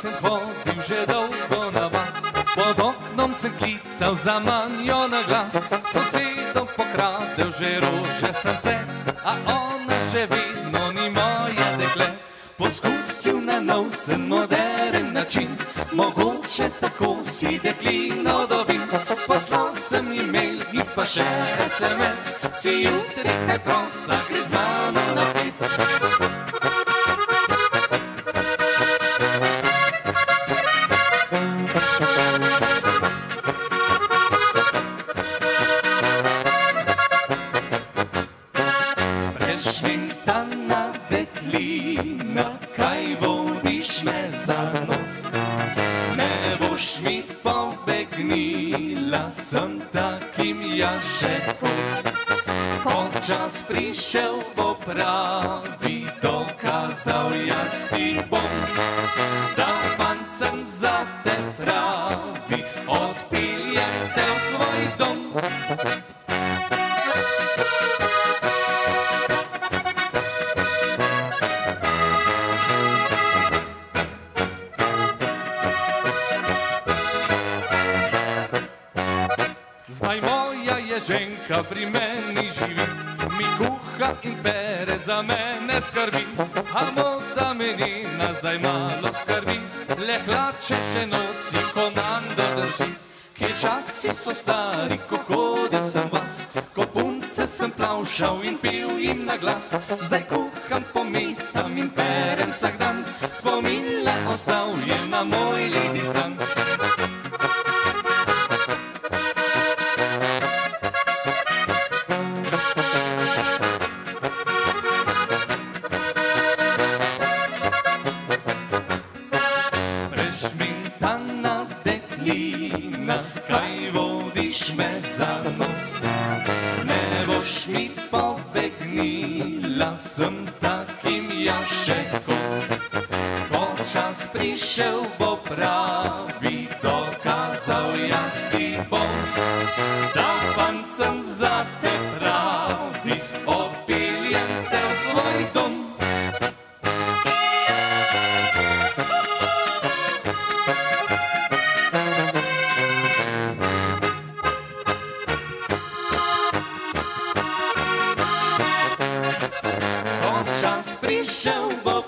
sem hodil že dolgo na vas, pod oknom sem klical za manjo na glas. Sosedom pokradel že rože sem se, a ona še vedno ni moja dekle. Poskusil na nov sem moderen način, mogoče tako si deklino dobim. Poslal sem e-mail in pa še SMS, si jutri kaj prosta, gre z mano na ples. Prešvintana deklina, kaj vodiš me za nos? Ne boš mi pobegnila, sem takim jašek kos. Ko čas prišel bo pravi, dokazal jaz ti bom, da fant sem za te pravi, odpeljem te v svoj dom. Zdaj moja ježenka pri meni živi, mi kuha in pere, za mene skrbi. A moda menina zdaj malo skrbi, le hlače še nosi, komando drži. Kje časi so stari, ko hodil sem vas, ko punce sem plavšal in pil jim na glas. Zdaj kuham, pometam in perem vsak dan, spomin le ostavljen na moj ledi stan. Prešmintana deklina, kaj vodiš me za nos? Ne boš mi pobegnila, sem takim jašek kos. Ko čas prišel bo pravi, dokazal jaz ti bom, da fant sem za te pravi, odpeljem te v svoj dom. Čas prišel bo